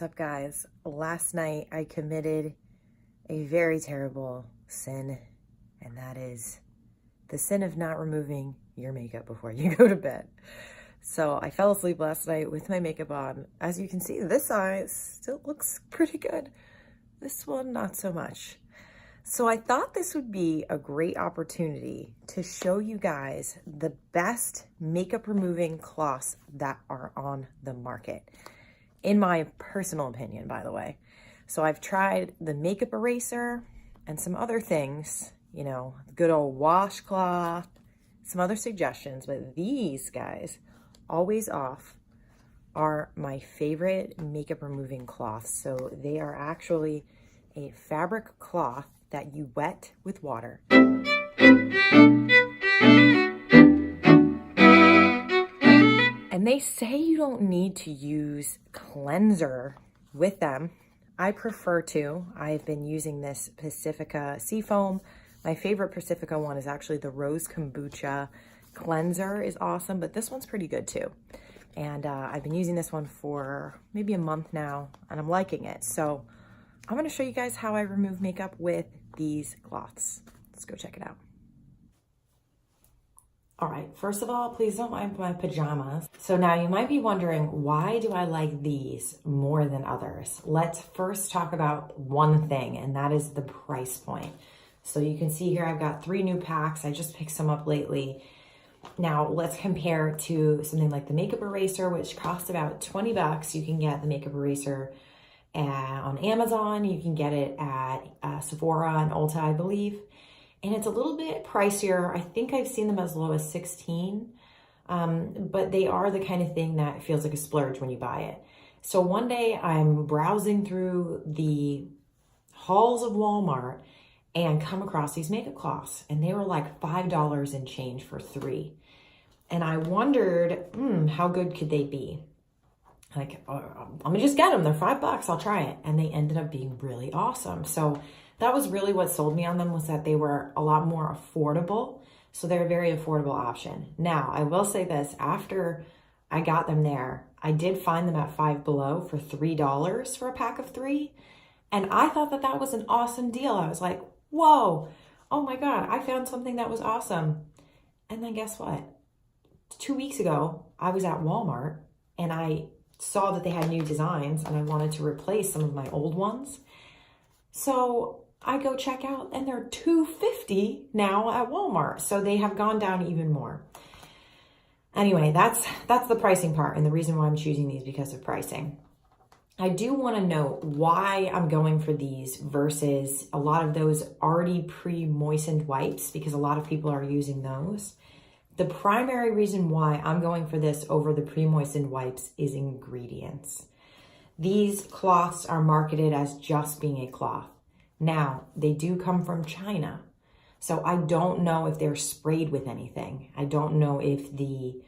What's up, guys? Last night I committed a very terrible sin, and that is the sin of not removing your makeup before you go to bed. So I fell asleep last night with my makeup on. As you can see, this eye still looks pretty good. This one, not so much. So I thought this would be a great opportunity to show you guys the best makeup removing cloths that are on the market. In my personal opinion, by the way. So I've tried the makeup eraser and some other things, you know, good old washcloth, some other suggestions, but these guys, Always Off, are my favorite makeup removing cloths. So they are actually a fabric cloth that you wet with water. And they say you don't need to use cleanser with them. I prefer to. I've been using this Pacifica Seafoam. My favorite Pacifica one is actually the Rose Kombucha cleanser is awesome, but this one's pretty good too. And I've been using this one for maybe a month now, and I'm liking it. So I'm gonna show you guys how I remove makeup with these cloths. Let's go check it out. All right, first of all, please don't mind my pajamas. So now you might be wondering, why do I like these more than others? Let's first talk about one thing, and that is the price point. So you can see here, I've got 3 new packs. I just picked some up lately. Now let's compare to something like the makeup eraser, which costs about 20 bucks. You can get the makeup eraser on Amazon. You can get it at Sephora and Ulta, I believe. And it's a little bit pricier. I think I've seen them as low as 16, but they are the kind of thing that feels like a splurge when you buy it. So one day I'm browsing through the halls of Walmart and come across these makeup cloths, and they were like $5 and change for 3. And I wondered, how good could they be? Like, I'm gonna just get them. They're $5, I'll try it. And they ended up being really awesome. So that was really what sold me on them, was that they were a lot more affordable. So they're a very affordable option. Now, I will say this, after I got them there, I did find them at Five Below for $3 for a pack of 3. And I thought that that was an awesome deal. I was like, whoa, oh my God, I found something that was awesome. And then guess what? 2 weeks ago, I was at Walmart and I saw that they had new designs and I wanted to replace some of my old ones. So I go check out and they're $2.50 now at Walmart. So they have gone down even more. Anyway, that's the pricing part, and the reason why I'm choosing these because of pricing. I do want to note why I'm going for these versus a lot of those already pre-moistened wipes, because a lot of people are using those. The primary reason why I'm going for this over the pre-moistened wipes is ingredients. These cloths are marketed as just being a cloth. Now, they do come from China, so I don't know if they're sprayed with anything. I don't know if the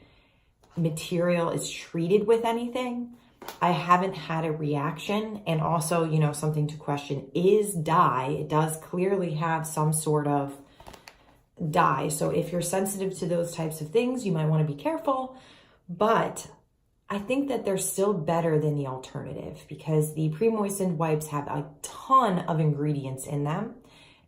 material is treated with anything. I haven't had a reaction. And also, you know, something to question is dye. It does clearly have some sort of dye. So if you're sensitive to those types of things, you might want to be careful. But I think that they're still better than the alternative, because the pre-moistened wipes have a ton of ingredients in them.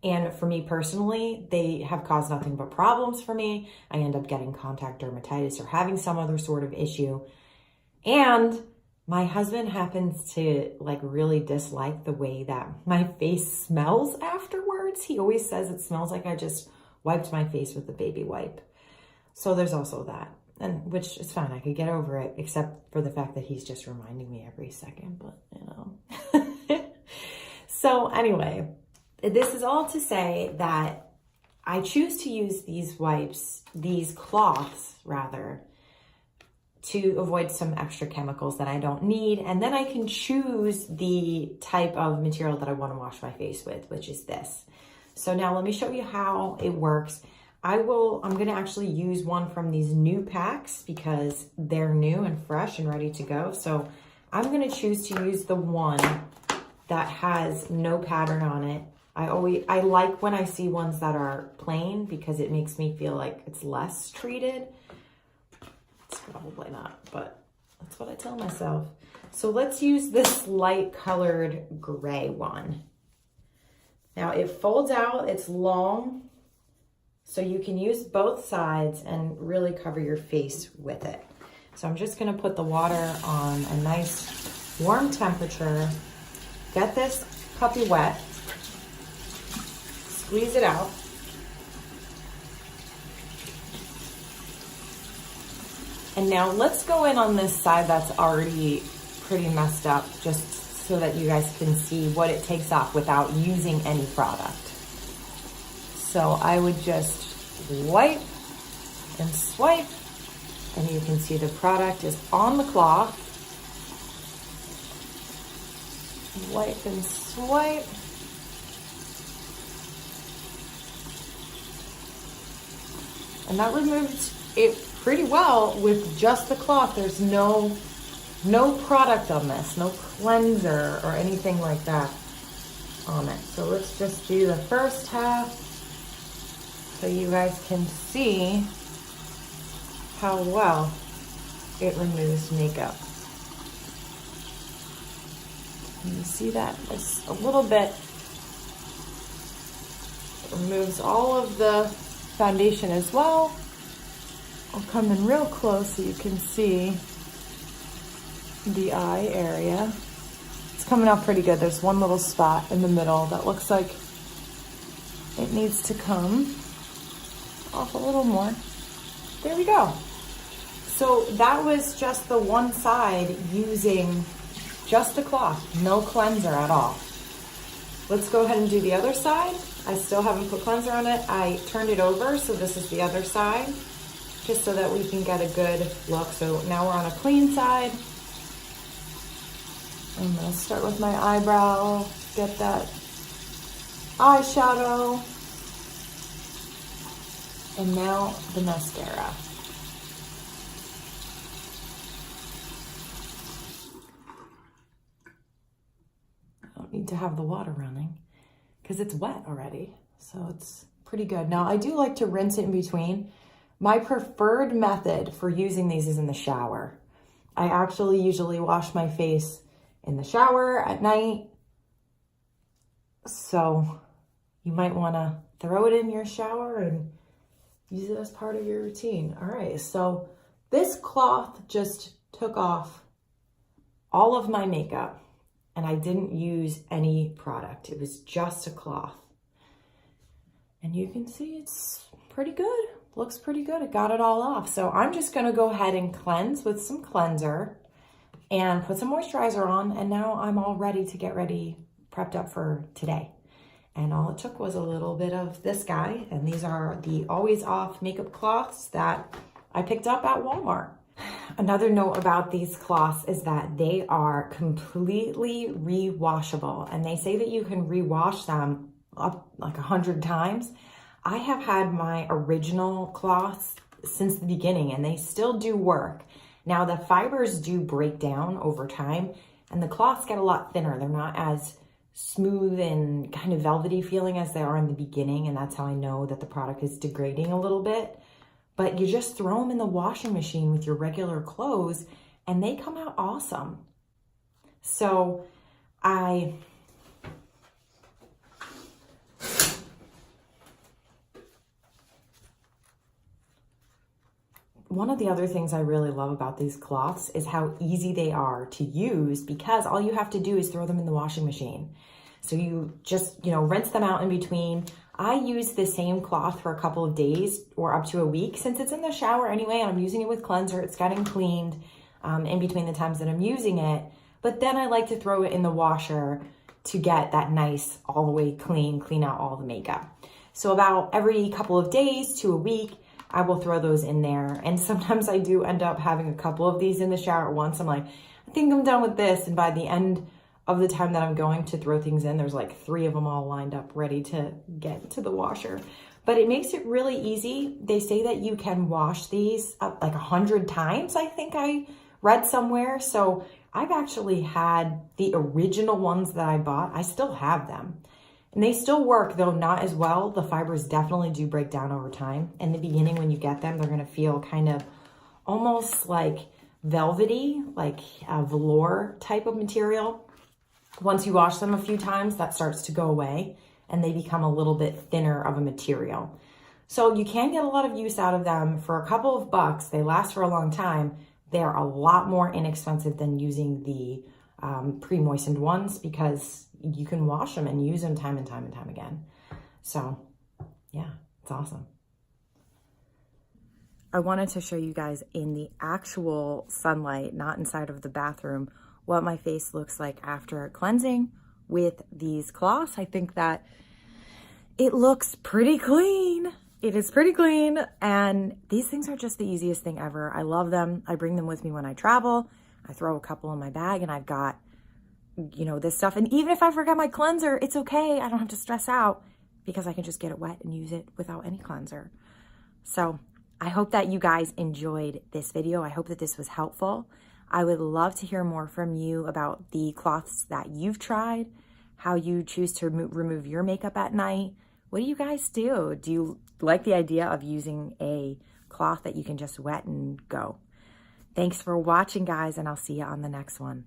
And for me personally, they have caused nothing but problems for me. I end up getting contact dermatitis or having some other sort of issue. And my husband happens to like really dislike the way that my face smells afterwards. He always says it smells like I just wiped my face with a baby wipe. So there's also that. And which is fine, I could get over it, except for the fact that he's just reminding me every second, but you know. So anyway, this is all to say that I choose to use these wipes, these cloths rather, to avoid some extra chemicals that I don't need. And then I can choose the type of material that I want to wash my face with, which is this. So now let me show you how it works. I'm going to actually use one from these new packs because they're new and fresh and ready to go. So I'm going to choose to use the one that has no pattern on it. I like when I see ones that are plain because it makes me feel like it's less treated. It's probably not, but that's what I tell myself. So let's use this light colored gray one. Now it folds out, it's long, so you can use both sides and really cover your face with it. So I'm just gonna put the water on a nice warm temperature, get this puppy wet, squeeze it out. And now let's go in on this side that's already pretty messed up, just so that you guys can see what it takes off without using any product. So I would just wipe and swipe, and you can see the product is on the cloth. Wipe and swipe. And that removes it pretty well with just the cloth. There's no product on this, no cleanser or anything like that on it. So let's just do the first half so you guys can see how well it removes makeup. And you see that? It's a little bit, it removes all of the foundation as well. I'll come in real close so you can see the eye area. It's coming out pretty good. There's one little spot in the middle that looks like it needs to come off a little more. There we go. So that was just the one side using just the cloth, no cleanser at all. Let's go ahead and do the other side. I still haven't put cleanser on it. I turned it over, so this is the other side, just so that we can get a good look. So now we're on a clean side. I'm gonna start with my eyebrow, get that eyeshadow, and now the mascara. I don't need to have the water running because it's wet already, so it's pretty good. Now I do like to rinse it in between. My preferred method for using these is in the shower. I actually usually wash my face in the shower at night. So you might wanna throw it in your shower and use it as part of your routine. All right, so this cloth just took off all of my makeup and I didn't use any product. It was just a cloth. And you can see it's pretty good. Looks pretty good. It got it all off. So I'm just gonna go ahead and cleanse with some cleanser and put some moisturizer on. And now I'm all ready to get ready, prepped up for today. And all it took was a little bit of this guy. And these are the always off makeup cloths that I picked up at Walmart. Another note about these cloths is that they are completely rewashable. And they say that you can rewash them up like 100 times. I have had my original cloths since the beginning and they still do work. Now the fibers do break down over time and the cloths get a lot thinner. They're not as smooth and kind of velvety feeling as they are in the beginning, and that's how I know that the product is degrading a little bit. But you just throw them in the washing machine with your regular clothes and they come out awesome. So one of the other things I really love about these cloths is how easy they are to use, because all you have to do is throw them in the washing machine. So you just, rinse them out in between. I use the same cloth for a couple of days or up to a week since it's in the shower anyway, and I'm using it with cleanser. It's getting cleaned in between the times that I'm using it. But then I like to throw it in the washer to get that nice all the way clean out all the makeup. So about every couple of days to a week, I will throw those in there. And sometimes I do end up having a couple of these in the shower at once. I'm like, I think I'm done with this. And by the end of the time that I'm going to throw things in, there's like 3 of them all lined up ready to get to the washer. But it makes it really easy. They say that you can wash these up like 100 times, I think I read somewhere. So I've actually had the original ones that I bought. I still have them. And they still work, though not as well. The fibers definitely do break down over time. In the beginning, when you get them, they're gonna feel kind of almost like velvety, like a velour type of material. Once you wash them a few times, that starts to go away and they become a little bit thinner of a material. So you can get a lot of use out of them for a couple of bucks. They last for a long time. They're a lot more inexpensive than using the pre-moistened ones because you can wash them and use them time and time and time again. So yeah, it's awesome. I wanted to show you guys in the actual sunlight, not inside of the bathroom, what my face looks like after cleansing with these cloths. I think that it looks pretty clean. It is pretty clean, and these things are just the easiest thing ever. I love them. I bring them with me when I travel. I throw a couple in my bag, and I've got, you know, this stuff. And even if I forget my cleanser, it's okay. I don't have to stress out because I can just get it wet and use it without any cleanser. So I hope that you guys enjoyed this video. I hope that this was helpful. I would love to hear more from you about the cloths that you've tried, how you choose to remove your makeup at night. What do you guys do? Do you like the idea of using a cloth that you can just wet and go? Thanks for watching, guys, and I'll see you on the next one.